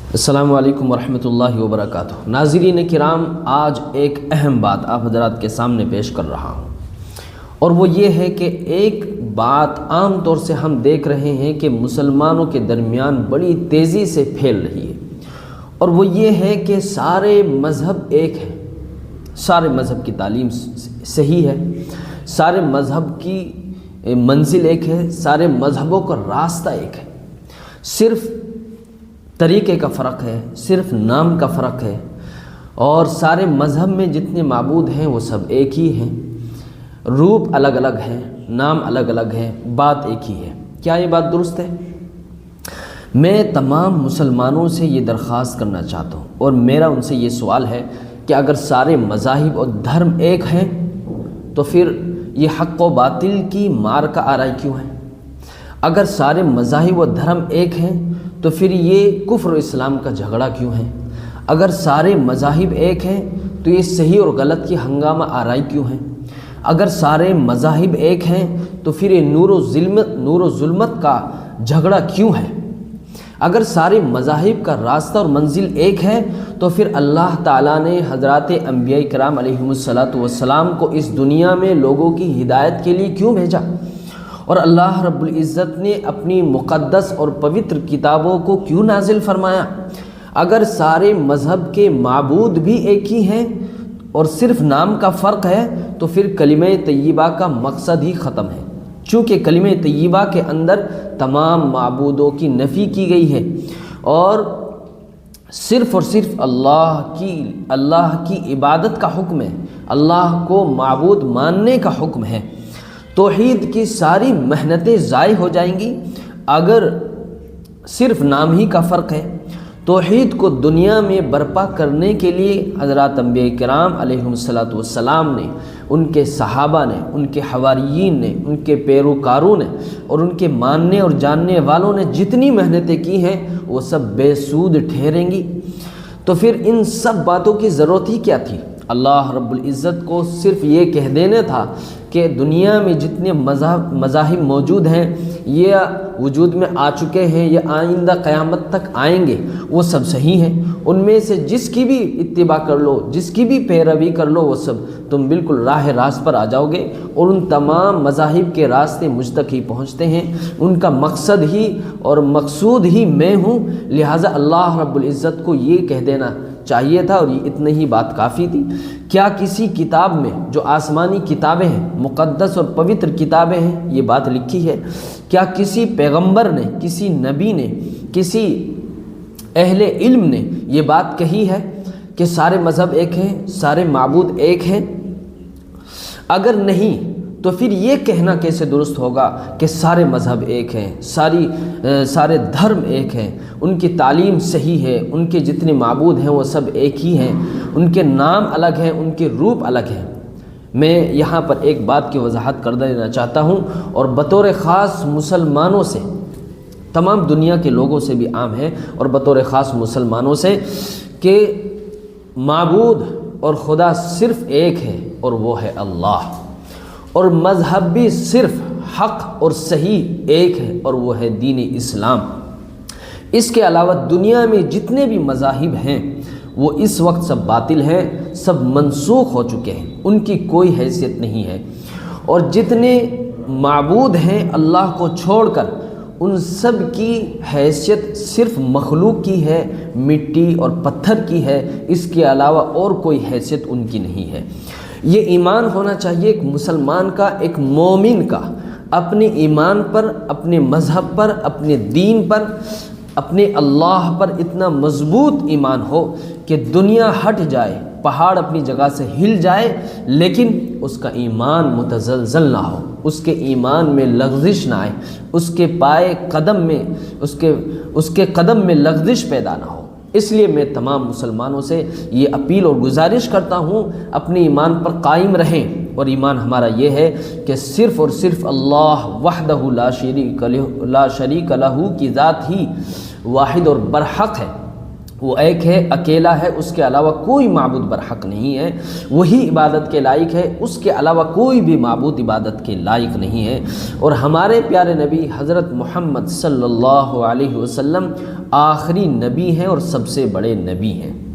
السلام علیکم ورحمۃ اللہ وبرکاتہ۔ ناظرین کرام، آج ایک اہم بات آپ حضرات کے سامنے پیش کر رہا ہوں، اور وہ یہ ہے کہ ایک بات عام طور سے ہم دیکھ رہے ہیں کہ مسلمانوں کے درمیان بڑی تیزی سے پھیل رہی ہے، اور وہ یہ ہے کہ سارے مذہب ایک ہیں، سارے مذہب کی تعلیم صحیح ہے، سارے مذہب کی منزل ایک ہے، سارے مذہبوں کا راستہ ایک ہے، صرف طریقے کا فرق ہے، صرف نام کا فرق ہے، اور سارے مذہب میں جتنے معبود ہیں وہ سب ایک ہی ہیں، روپ الگ الگ ہیں، نام الگ الگ ہیں، بات ایک ہی ہے۔ کیا یہ بات درست ہے؟ میں تمام مسلمانوں سے یہ درخواست کرنا چاہتا ہوں، اور میرا ان سے یہ سوال ہے کہ اگر سارے مذاہب اور دھرم ایک ہیں تو پھر یہ حق و باطل کی مار کا آرائی کیوں ہے؟ اگر سارے مذاہب و دھرم ایک ہیں تو پھر یہ کفر و اسلام کا جھگڑا کیوں ہے؟ اگر سارے مذاہب ایک ہیں تو یہ صحیح اور غلط کی ہنگامہ آرائی کیوں ہے؟ اگر سارے مذاہب ایک ہیں تو پھر یہ نور و ظلمت کا جھگڑا کیوں ہے؟ اگر سارے مذاہب کا راستہ اور منزل ایک ہے تو پھر اللہ تعالیٰ نے حضرات انبیاء کرام علیہم السلام کو اس دنیا میں لوگوں کی ہدایت کے لیے کیوں بھیجا؟ اور اللہ رب العزت نے اپنی مقدس اور پوتر کتابوں کو کیوں نازل فرمایا؟ اگر سارے مذہب کے معبود بھی ایک ہی ہیں اور صرف نام کا فرق ہے تو پھر کلمہ طیبہ کا مقصد ہی ختم ہے، چونکہ کلمہ طیبہ کے اندر تمام معبودوں کی نفی کی گئی ہے، اور صرف اللہ کی عبادت کا حکم ہے، اللہ کو معبود ماننے کا حکم ہے۔ توحید کی ساری محنتیں ضائع ہو جائیں گی اگر صرف نام ہی کا فرق ہے۔ توحید کو دنیا میں برپا کرنے کے لیے حضرات انبیاء کرام علیہم السلام نے، ان کے صحابہ نے، ان کے حواریین نے، ان کے پیروکاروں نے اور ان کے ماننے اور جاننے والوں نے جتنی محنتیں کی ہیں وہ سب بے سود ٹھہریں گی۔ تو پھر ان سب باتوں کی ضرورت ہی کیا تھی؟ اللہ رب العزت کو صرف یہ کہہ دینا تھا کہ دنیا میں جتنے مذاہب موجود ہیں یہ وجود میں آ چکے ہیں، یہ آئندہ قیامت تک آئیں گے، وہ سب صحیح ہیں، ان میں سے جس کی بھی اتباع کر لو، جس کی بھی پیروی کر لو، وہ سب تم بالکل راہ راست پر آ جاؤ گے، اور ان تمام مذاہب کے راستے مجھ تک ہی پہنچتے ہیں، ان کا مقصد ہی اور مقصود ہی میں ہوں، لہٰذا اللہ رب العزت کو یہ کہہ دینا چاہیے تھا، اور یہ اتنی ہی بات کافی تھی۔ کیا کسی کتاب میں جو آسمانی کتابیں ہیں، مقدس اور پوتر کتابیں ہیں، یہ بات لکھی ہے؟ کیا کسی پیغمبر نے، کسی نبی نے، کسی اہل علم نے یہ بات کہی ہے کہ سارے مذہب ایک ہیں، سارے معبود ایک ہیں؟ اگر نہیں تو پھر یہ کہنا کیسے درست ہوگا کہ سارے مذہب ایک ہیں، سارے دھرم ایک ہیں، ان کی تعلیم صحیح ہے، ان کے جتنے معبود ہیں وہ سب ایک ہی ہیں، ان کے نام الگ ہیں، ان کے روپ الگ ہیں؟ میں یہاں پر ایک بات کی وضاحت کر دینا چاہتا ہوں، اور بطور خاص مسلمانوں سے، تمام دنیا کے لوگوں سے بھی عام ہے، اور بطور خاص مسلمانوں سے، کہ معبود اور خدا صرف ایک ہے، اور وہ ہے اللہ، اور مذہب بھی صرف حق اور صحیح ایک ہے، اور وہ ہے دین اسلام۔ اس کے علاوہ دنیا میں جتنے بھی مذاہب ہیں وہ اس وقت سب باطل ہیں، سب منسوخ ہو چکے ہیں، ان کی کوئی حیثیت نہیں ہے، اور جتنے معبود ہیں اللہ کو چھوڑ کر ان سب کی حیثیت صرف مخلوق کی ہے، مٹی اور پتھر کی ہے، اس کے علاوہ اور کوئی حیثیت ان کی نہیں ہے۔ یہ ایمان ہونا چاہیے ایک مسلمان کا، ایک مومن کا، اپنے ایمان پر، اپنے مذہب پر، اپنے دین پر، اپنے اللہ پر اتنا مضبوط ایمان ہو کہ دنیا ہٹ جائے، پہاڑ اپنی جگہ سے ہل جائے، لیکن اس کا ایمان متزلزل نہ ہو، اس کے ایمان میں لغزش نہ آئے، اس کے قدم میں لغزش پیدا نہ ہو۔ اس لیے میں تمام مسلمانوں سے یہ اپیل اور گزارش کرتا ہوں، اپنے ایمان پر قائم رہیں، اور ایمان ہمارا یہ ہے کہ صرف اور صرف اللہ وحدہ لا شریک لہ کی ذات ہی واحد اور برحق ہے، وہ ایک ہے، اکیلا ہے، اس کے علاوہ کوئی معبود برحق نہیں ہے، وہی عبادت کے لائق ہے، اس کے علاوہ کوئی بھی معبود عبادت کے لائق نہیں ہے۔ اور ہمارے پیارے نبی حضرت محمد صلی اللہ علیہ وسلم آخری نبی ہیں اور سب سے بڑے نبی ہیں۔